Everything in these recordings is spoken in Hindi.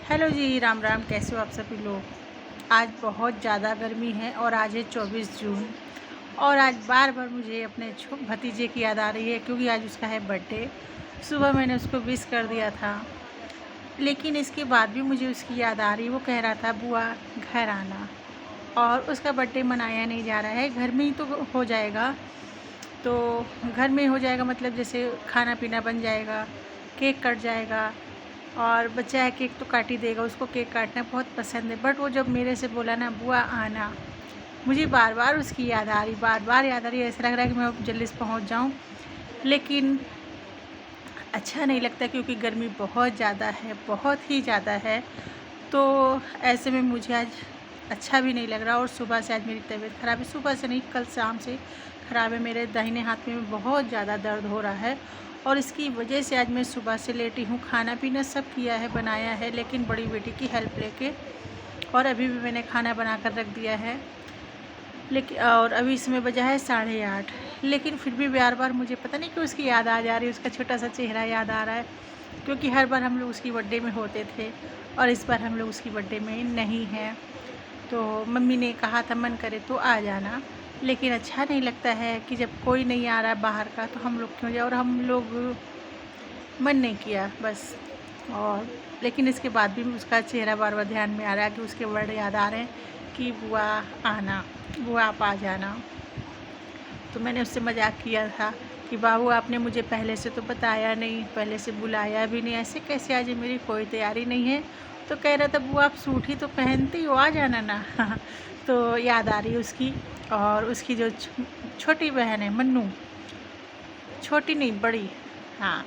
हेलो जी, राम राम। कैसे हो आप सभी लोग। आज बहुत ज़्यादा गर्मी है और आज है 24 जून। और आज बार बार मुझे अपने भतीजे की याद आ रही है क्योंकि आज उसका है बर्थडे। सुबह मैंने उसको विश कर दिया था, लेकिन इसके बाद भी मुझे उसकी याद आ रही है। वो कह रहा था बुआ घर आना, और उसका बर्थडे मनाया नहीं जा रहा है। घर में ही तो हो जाएगा, तो घर में हो जाएगा मतलब जैसे खाना पीना बन जाएगा, केक कट जाएगा, और बच्चा है केक तो काट ही देगा। उसको केक काटना बहुत पसंद है। बट वो जब मेरे से बोला ना बुआ आना, मुझे बार बार उसकी याद आ रही, बार बार याद आ रही। ऐसा लग रहा है कि मैं अब जल्दी से पहुंच जाऊं, लेकिन अच्छा नहीं लगता क्योंकि गर्मी बहुत ज़्यादा है, बहुत ही ज़्यादा है। तो ऐसे में मुझे आज अच्छा भी नहीं लग रहा। और सुबह से आज मेरी तबीयत ख़राब है, सुबह से नहीं कल शाम से ख़राब है। मेरे दाहिने हाथ में बहुत ज़्यादा दर्द हो रहा है, और इसकी वजह से आज मैं सुबह से लेटी हूँ। खाना पीना सब किया है, बनाया है, लेकिन बड़ी बेटी की हेल्प लेके। और अभी भी मैंने खाना बना कर रख दिया है, लेकिन और अभी इसमें बजा है 8:30। लेकिन फिर भी बार बार मुझे पता नहीं क्यों उसकी याद आ जा रही है, उसका छोटा सा चेहरा याद आ रहा है। क्योंकि हर बार हम लोग उसकी बर्थडे में होते थे, और इस बार हम लोग उसकी बर्थडे में नहीं हैं। तो मम्मी ने कहा था मन करे तो आ जाना, लेकिन अच्छा नहीं लगता है कि जब कोई नहीं आ रहा है बाहर का तो हम लोग क्यों जाए। और हम लोग मन नहीं किया बस। और लेकिन इसके बाद भी उसका चेहरा बार बार ध्यान में आ रहा है कि उसके वर्ड याद आ रहे हैं कि बुआ आना, बुआ आप आ जाना। तो मैंने उससे मजाक किया था कि बाबू आपने मुझे पहले से तो बताया नहीं, पहले से बुलाया भी नहीं, ऐसे कैसे आज मेरी कोई तैयारी नहीं है। तो कह रहा था बुआ आप सूट ही तो पहनती हो, आ जाना ना। तो याद आ रही है उसकी। और उसकी जो छोटी बहन है मन्नू, छोटी नहीं बड़ी, हाँ,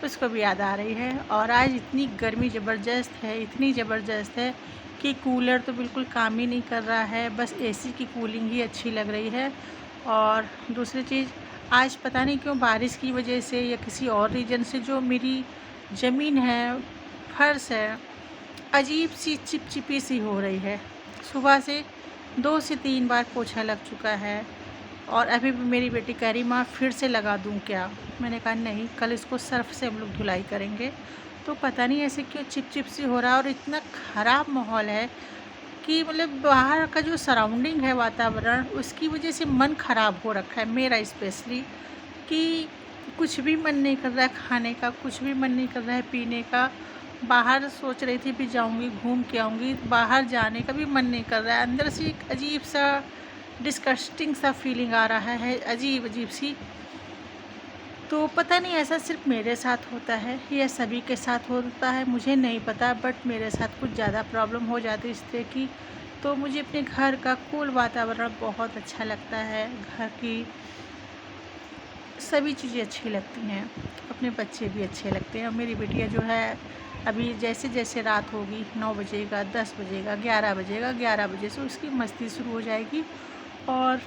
उसको भी याद आ रही है। और आज इतनी गर्मी ज़बरदस्त है, इतनी ज़बरदस्त है कि कूलर तो बिल्कुल काम ही नहीं कर रहा है, बस एसी की कूलिंग ही अच्छी लग रही है। और दूसरी चीज़, आज पता नहीं क्यों बारिश की वजह से या किसी और रीज़न से जो मेरी ज़मीन है, फर्श है, अजीब सी चिपचिपी सी हो रही है। सुबह से 2 से 3 बार पोछा लग चुका है। और अभी भी मेरी बेटी कह रही माँ फिर से लगा दूँ क्या। मैंने कहा नहीं, कल इसको सर्फ से हम लोग धुलाई करेंगे। तो पता नहीं ऐसे क्यों चिपचिप सी हो रहा है। और इतना ख़राब माहौल है कि मतलब बाहर का जो सराउंडिंग है, वातावरण, उसकी वजह से मन ख़राब हो रखा है मेरा स्पेशली। कि कुछ भी मन नहीं कर रहा है खाने का, कुछ भी मन नहीं कर रहा है पीने का। बाहर सोच रही थी भी जाऊंगी घूम के आऊँगी, बाहर जाने का भी मन नहीं कर रहा है। अंदर से एक अजीब सा डिस्कस्टिंग सा फीलिंग आ रहा है, अजीब अजीब सी। तो पता नहीं ऐसा सिर्फ मेरे साथ होता है या सभी के साथ होता है, मुझे नहीं पता। बट मेरे साथ कुछ ज़्यादा प्रॉब्लम हो जाती है इस तरह की। तो मुझे अपने घर का कूल वातावरण बहुत अच्छा लगता है, घर की सभी चीज़ें अच्छी लगती हैं, अपने बच्चे भी अच्छे लगते हैं। और मेरी बिटिया जो है, अभी जैसे जैसे रात होगी, 9 बजेगा, 10 बजेगा, 11 बजेगा, 11 बजे से उसकी मस्ती शुरू हो जाएगी। और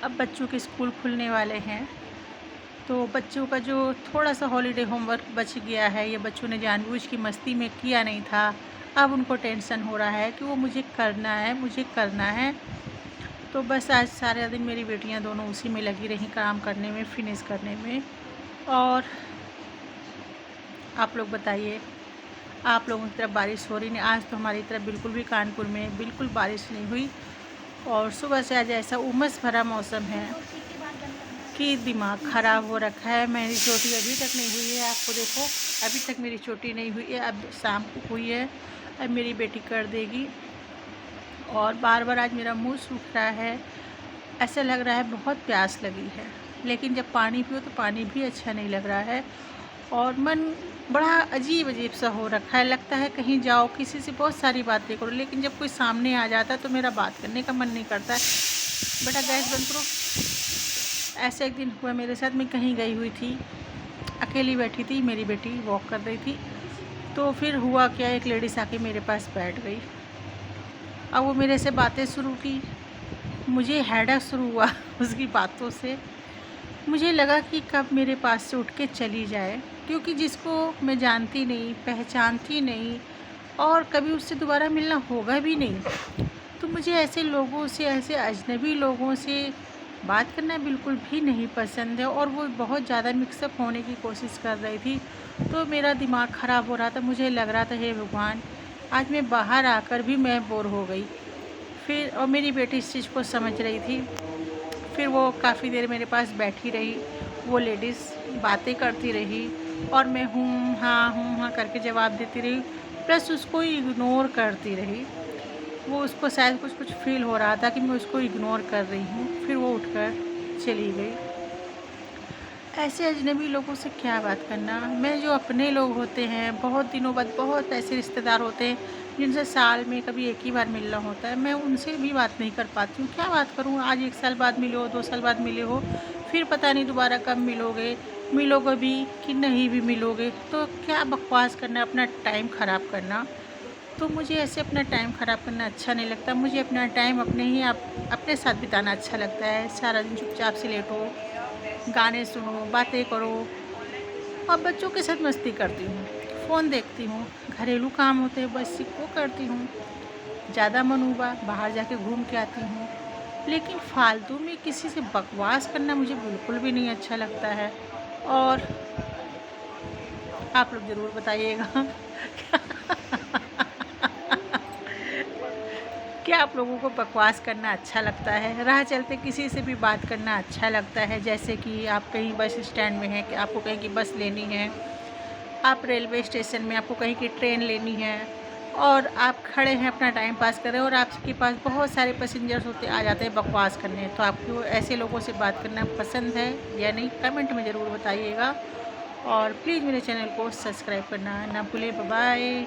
अब बच्चों के स्कूल खुलने वाले हैं, तो बच्चों का जो थोड़ा सा हॉलीडे होमवर्क बच गया है, या बच्चों ने जानबूझ की मस्ती में किया नहीं था, अब उनको टेंशन हो रहा है कि वो मुझे करना है, मुझे करना है। तो बस आज सारा दिन मेरी बेटियां दोनों उसी में लगी रहीं, काम करने में, फिनिश करने में। और आप लोग बताइए, आप लोगों की तरफ बारिश हो रही नहीं। आज तो हमारी तरफ बिल्कुल भी, कानपुर में बिल्कुल बारिश नहीं हुई। और सुबह से आज ऐसा उमस भरा मौसम है कि दिमाग ख़राब हो रखा है। मेरी चोटी अभी तक नहीं हुई है, आपको देखो, अभी तक मेरी चोटी नहीं हुई है। अब शाम को हुई है, अब मेरी बेटी कर देगी। और बार बार आज मेरा मुंह सूख रहा है, ऐसा लग रहा है बहुत प्यास लगी है, लेकिन जब पानी पियो तो पानी भी अच्छा नहीं लग रहा है। और मन बड़ा अजीब अजीब सा हो रखा है। लगता है कहीं जाओ, किसी से बहुत सारी बातें करो, लेकिन जब कोई सामने आ जाता है तो मेरा बात करने का मन नहीं करता है। बेटा गैस बंद करो। ऐसे एक दिन हुआ मेरे साथ, मैं कहीं गई हुई थी, अकेली बैठी थी, मेरी बेटी वॉक कर रही थी। तो फिर हुआ क्या, एक लेडीज़ आके मेरे पास बैठ गई। अब वो मेरे से बातें शुरू की, मुझे हेडेक शुरू हुआ उसकी बातों से। मुझे लगा कि कब मेरे पास से उठ के चली जाए, क्योंकि जिसको मैं जानती नहीं, पहचानती नहीं, और कभी उससे दोबारा मिलना होगा भी नहीं, तो मुझे ऐसे लोगों से, ऐसे अजनबी लोगों से बात करना बिल्कुल भी नहीं पसंद है और वो बहुत ज़्यादा मिक्सअप होने की कोशिश कर रही थी। तो मेरा दिमाग ख़राब हो रहा था, मुझे लग रहा था हे भगवान, आज मैं बाहर आकर भी मैं बोर हो गई। फिर और मेरी बेटी इस चीज़ को समझ रही थी। फिर वो काफ़ी देर मेरे पास बैठी रही, वो लेडीज़ बातें करती रही और मैं हूँ हाँ करके जवाब देती रही, प्लस उसको इग्नोर करती रही। वो उसको शायद कुछ फ़ील हो रहा था कि मैं उसको इग्नोर कर रही हूँ। फिर वो उठकर चली गई। ऐसे अजनबी लोगों से क्या बात करना। मैं जो अपने लोग होते हैं, बहुत दिनों बाद बहुत ऐसे रिश्तेदार होते हैं जिनसे साल में कभी एक ही बार मिलना होता है, मैं उनसे भी बात नहीं कर पाती हूँ। क्या बात करूँ, आज 1 साल बाद मिले हो, 2 साल बाद मिले हो, फिर पता नहीं दोबारा कब मिलोगे, मिलोगे भी कि नहीं भी मिलोगे। तो क्या बकवास करना, अपना टाइम ख़राब करना। तो मुझे ऐसे अपना टाइम ख़राब करना अच्छा नहीं लगता। मुझे अपना टाइम अपने साथ बिताना अच्छा लगता है। सारा दिन चुपचाप से लेटो, गाने सुनो, बातें करो और बच्चों के साथ मस्ती करती हूँ, फ़ोन देखती हूँ, घरेलू काम होते हैं बस वो करती हूँ। ज़्यादा मन हुआ बाहर जाके घूम के आती हूँ। लेकिन फालतू में किसी से बकवास करना मुझे बिल्कुल भी नहीं अच्छा लगता है। और आप लोग ज़रूर बताइएगा क्या आप लोगों को बकवास करना अच्छा लगता है? राह चलते किसी से भी बात करना अच्छा लगता है? जैसे कि आप कहीं बस स्टैंड में हैं कि आपको कहीं की बस लेनी है, आप रेलवे स्टेशन में आपको कहीं की ट्रेन लेनी है और आप खड़े हैं अपना टाइम पास कर रहे हैं और आपके पास बहुत सारे पैसेंजर्स होते आ जाते हैं बकवास करने। तो आपको ऐसे लोगों से बात करना पसंद है या नहीं? कमेंट में ज़रूर बताइएगा और प्लीज़ मेरे चैनल को सब्सक्राइब करना ना भूलें। Bye bye.